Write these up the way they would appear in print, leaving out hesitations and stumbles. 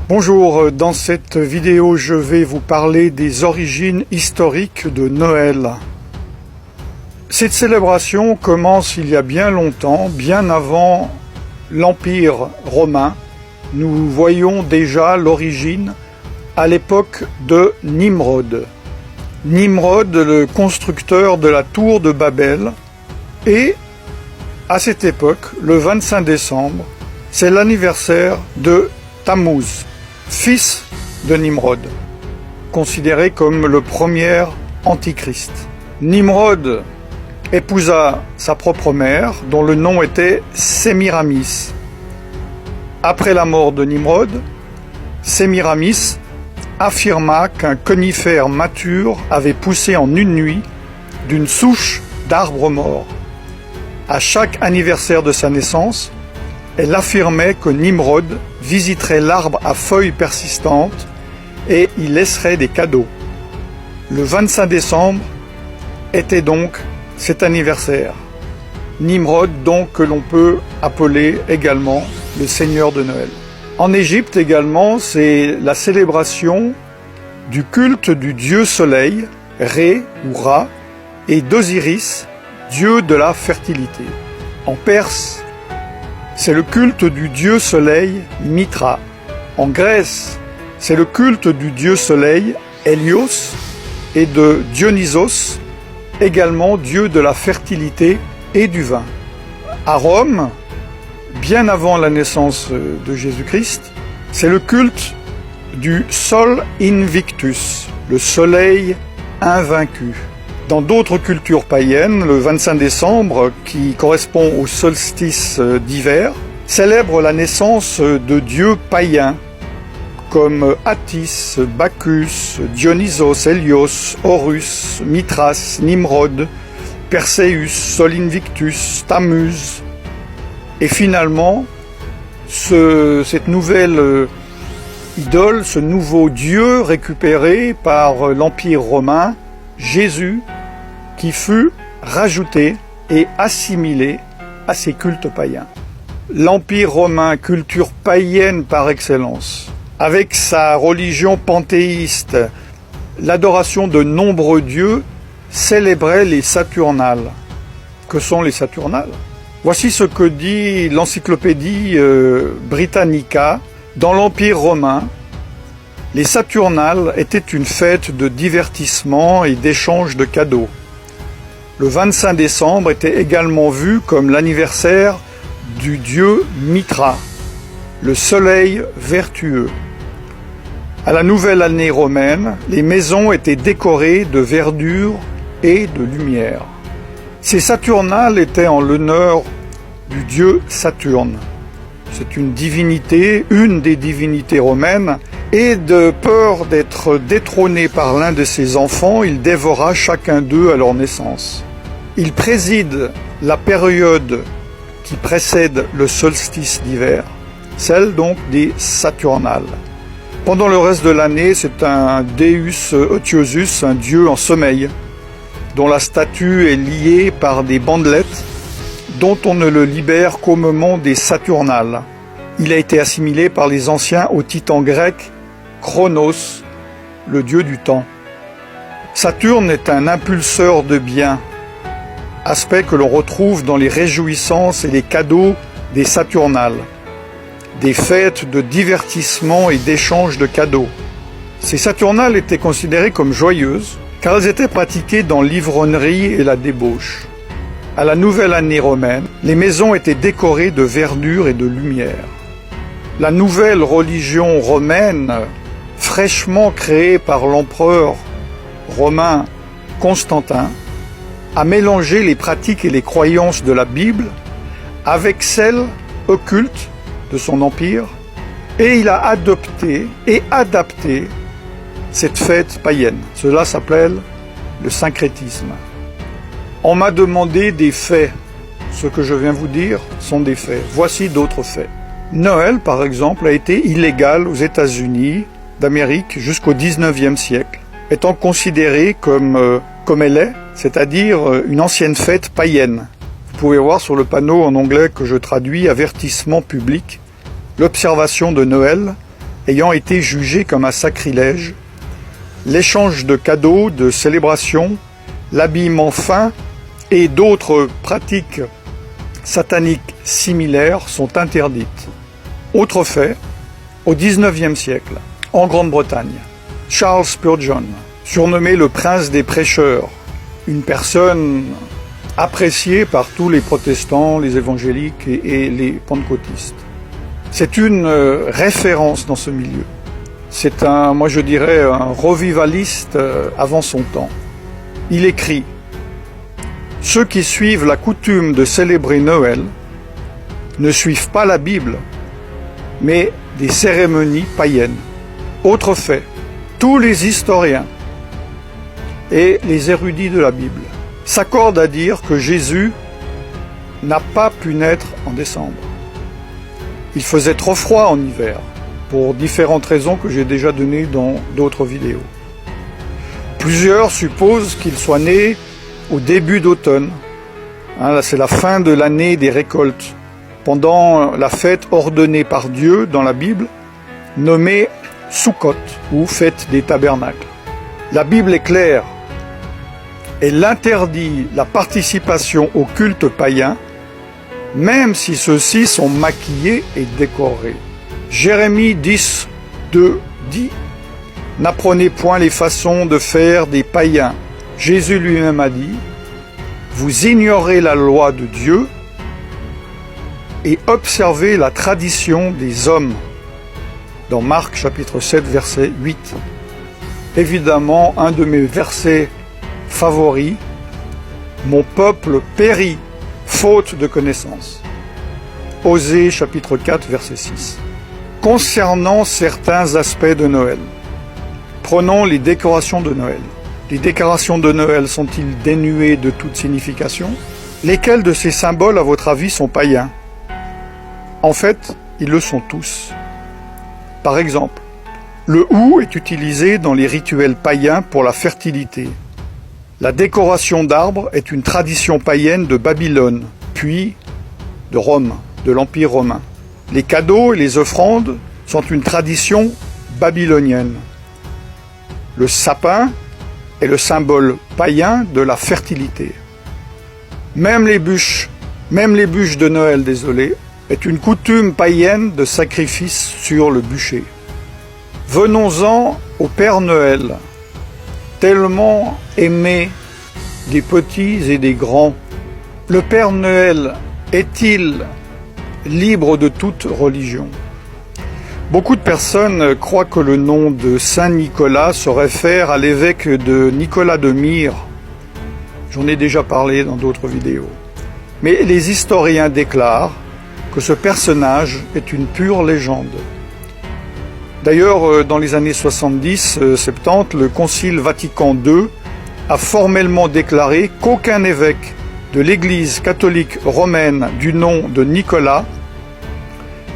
Bonjour, dans cette vidéo je vais vous parler des origines historiques de Noël. Cette célébration commence il y a bien longtemps, bien avant l'Empire romain. Nous voyons déjà l'origine à l'époque de Nimrod. Nimrod, le constructeur de la tour de Babel, et à cette époque, le 25 décembre, c'est l'anniversaire de Tammuz, fils de Nimrod, considéré comme le premier antichrist. Nimrod épousa sa propre mère, dont le nom était Sémiramis. Après la mort de Nimrod, Sémiramis affirma qu'un conifère mature avait poussé en une nuit d'une souche d'arbre mort. À chaque anniversaire de sa naissance, elle affirmait que Nimrod visiterait l'arbre à feuilles persistantes et y laisserait des cadeaux. Le 25 décembre était donc cet anniversaire. Nimrod, donc, que l'on peut appeler également le Seigneur de Noël. En Égypte également, c'est la célébration du culte du dieu soleil, Ré ou Ra, et d'Osiris, dieu de la fertilité. En Perse, c'est le culte du dieu soleil Mitra. En Grèce, c'est le culte du dieu soleil Hélios et de Dionysos, également dieu de la fertilité et du vin. À Rome, bien avant la naissance de Jésus-Christ, c'est le culte du Sol Invictus, le soleil invaincu. Dans d'autres cultures païennes, le 25 décembre, qui correspond au solstice d'hiver, célèbre la naissance de dieux païens comme Attis, Bacchus, Dionysos, Hélios, Horus, Mithras, Nimrod, Perséus, Sol Invictus, Tammuz. Et finalement, cette nouvelle idole, ce nouveau dieu récupéré par l'Empire romain, Jésus, qui fut rajouté et assimilé à ces cultes païens. L'Empire romain, culture païenne par excellence, avec sa religion panthéiste, l'adoration de nombreux dieux, célébrait les Saturnales. Que sont les Saturnales? Voici ce que dit l'encyclopédie Britannica. Dans l'Empire romain, les Saturnales étaient une fête de divertissement et d'échange de cadeaux. Le 25 décembre était également vu comme l'anniversaire du dieu Mitra, le soleil vertueux. À la nouvelle année romaine, les maisons étaient décorées de verdure et de lumière. Ces Saturnales étaient en l'honneur du dieu Saturne. C'est une divinité, une des divinités romaines, et de peur d'être détrôné par l'un de ses enfants, il dévora chacun d'eux à leur naissance. Il préside la période qui précède le solstice d'hiver, celle donc des Saturnales. Pendant le reste de l'année, c'est un Deus Otiosus, un dieu en sommeil, dont la statue est liée par des bandelettes, dont on ne le libère qu'au moment des Saturnales. Il a été assimilé par les anciens au titan grec Chronos, le dieu du temps. Saturne est un impulseur de biens, aspect que l'on retrouve dans les réjouissances et les cadeaux des Saturnales, des fêtes de divertissement et d'échange de cadeaux. Ces Saturnales étaient considérées comme joyeuses, car elles étaient pratiquées dans l'ivrognerie et la débauche. À la nouvelle année romaine, les maisons étaient décorées de verdure et de lumière. La nouvelle religion romaine, fraîchement créée par l'empereur romain Constantin, a mélangé les pratiques et les croyances de la Bible avec celles occultes de son empire, et il a adopté et adapté cette fête païenne. Cela s'appelle le syncrétisme. On m'a demandé des faits. Ce que je viens vous dire sont des faits. Voici d'autres faits. Noël, par exemple, a été illégal aux États-Unis d'Amérique jusqu'au XIXe siècle, étant considéré comme elle est, c'est-à-dire une ancienne fête païenne. Vous pouvez voir sur le panneau en anglais que je traduis « Avertissement public », l'observation de Noël ayant été jugé comme un sacrilège, l'échange de cadeaux, de célébrations, l'habillement fin et d'autres pratiques sataniques similaires sont interdites. Autre fait, au XIXe siècle, en Grande-Bretagne, Charles Spurgeon, surnommé le prince des prêcheurs, une personne appréciée par tous les protestants, les évangéliques et les pentecôtistes. C'est une référence dans ce milieu. C'est moi je dirais, un revivaliste avant son temps. Il écrit « Ceux qui suivent la coutume de célébrer Noël ne suivent pas la Bible, mais des cérémonies païennes. » Autre fait, tous les historiens et les érudits de la Bible s'accordent à dire que Jésus n'a pas pu naître en décembre. Il faisait trop froid en hiver, pour différentes raisons que j'ai déjà données dans d'autres vidéos. Plusieurs supposent qu'il soit né au début d'automne. Là, c'est la fin de l'année des récoltes, pendant la fête ordonnée par Dieu dans la Bible, nommée Sukkot, ou fête des tabernacles. La Bible est claire. Elle interdit la participation au culte païen, même si ceux-ci sont maquillés et décorés. Jérémie 10, 2 dit « N'apprenez point les façons de faire des païens. » Jésus lui-même a dit « Vous ignorez la loi de Dieu et observez la tradition des hommes. » Dans Marc chapitre 7, verset 8. Évidemment, un de mes versets favoris, « Mon peuple périt, faute de connaissance. » Osée chapitre 4, verset 6. Concernant certains aspects de Noël, prenons les décorations de Noël. Les décorations de Noël sont-ils dénuées de toute signification? Lesquels de ces symboles, à votre avis, sont païens? En fait, ils le sont tous. Par exemple, le hou est utilisé dans les rituels païens pour la fertilité. La décoration d'arbres est une tradition païenne de Babylone, puis de Rome, de l'Empire romain. Les cadeaux et les offrandes sont une tradition babylonienne. Le sapin est le symbole païen de la fertilité. Même les bûches de Noël, est une coutume païenne de sacrifice sur le bûcher. Venons-en au Père Noël, tellement aimé des petits et des grands. Le Père Noël est-il libre de toute religion? Beaucoup de personnes croient que le nom de Saint Nicolas se réfère à l'évêque de Nicolas de Myre. J'en ai déjà parlé dans d'autres vidéos. Mais les historiens déclarent que ce personnage est une pure légende. D'ailleurs, dans les années 70-70, le Concile Vatican II a formellement déclaré qu'aucun évêque de l'Église catholique romaine du nom de Nicolas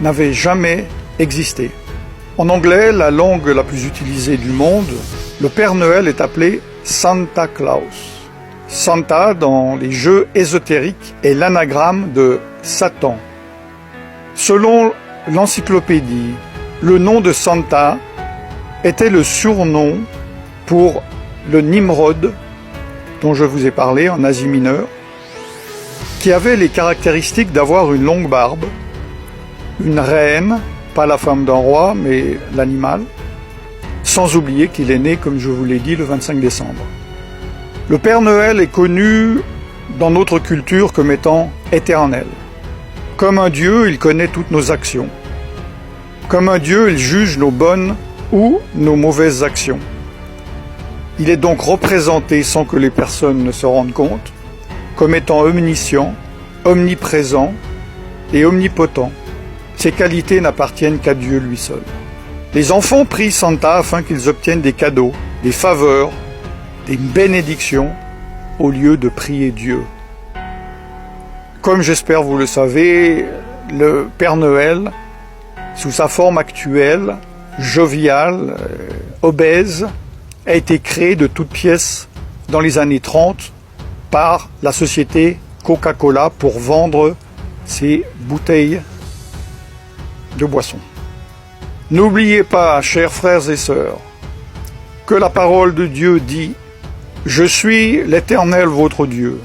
n'avait jamais existé. En anglais, la langue la plus utilisée du monde, le Père Noël est appelé Santa Claus. Santa, dans les jeux ésotériques, est l'anagramme de Satan. Selon l'encyclopédie, le nom de Santa était le surnom pour le Nimrod, dont je vous ai parlé en Asie mineure, qui avait les caractéristiques d'avoir une longue barbe, une reine, pas la femme d'un roi, mais l'animal, sans oublier qu'il est né, comme je vous l'ai dit, le 25 décembre. Le Père Noël est connu dans notre culture comme étant éternel. Comme un Dieu, il connaît toutes nos actions. Comme un Dieu, il juge nos bonnes ou nos mauvaises actions. Il est donc représenté, sans que les personnes ne se rendent compte, comme étant omniscient, omniprésent et omnipotent. Ces qualités n'appartiennent qu'à Dieu lui seul. Les enfants prient Santa afin qu'ils obtiennent des cadeaux, des faveurs, des bénédictions, au lieu de prier Dieu. Comme j'espère vous le savez, le Père Noël, sous sa forme actuelle, joviale, obèse, a été créé de toutes pièces dans les années 30 par la société Coca-Cola pour vendre ses bouteilles de boissons. N'oubliez pas, chers frères et sœurs, que la parole de Dieu dit « Je suis l'Éternel votre Dieu,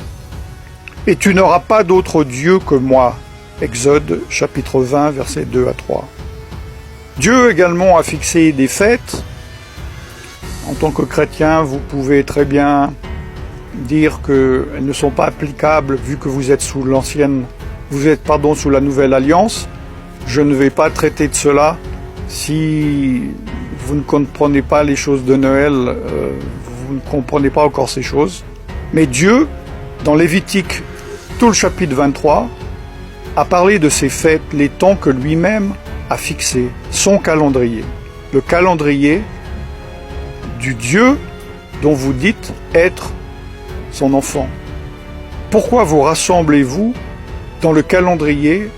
et tu n'auras pas d'autre Dieu que moi ». Exode chapitre 20, versets 2 à 3. Dieu également a fixé des fêtes. En tant que chrétien, vous pouvez très bien dire qu'elles ne sont pas applicables vu que vous êtes sous sous la nouvelle alliance. Je ne vais pas traiter de cela. Si vous ne comprenez pas les choses de Noël, vous ne comprenez pas encore ces choses. Mais Dieu, dans Lévitique, tout le chapitre 23, a parlé de ces fêtes, les temps que lui-même a fixés, son calendrier. Le calendrier du Dieu dont vous dites être son enfant. Pourquoi vous rassemblez-vous dans le calendrier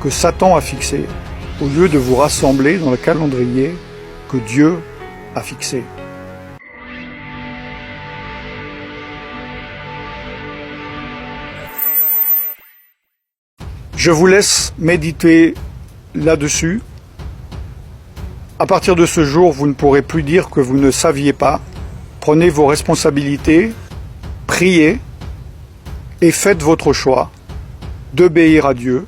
que Satan a fixé, au lieu de vous rassembler dans le calendrier que Dieu a fixé? Je vous laisse méditer là-dessus. À partir de ce jour, vous ne pourrez plus dire que vous ne saviez pas. Prenez vos responsabilités, priez et faites votre choix d'obéir à Dieu,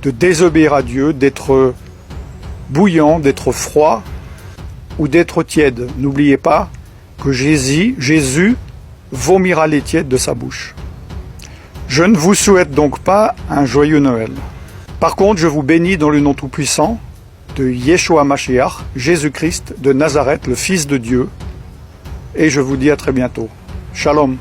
de désobéir à Dieu, d'être bouillant, d'être froid ou d'être tiède. N'oubliez pas que Jésus vomira les tièdes de sa bouche. Je ne vous souhaite donc pas un joyeux Noël. Par contre, je vous bénis dans le nom tout-puissant de Yeshua Mashiach, Jésus-Christ de Nazareth, le Fils de Dieu, et je vous dis à très bientôt. Shalom.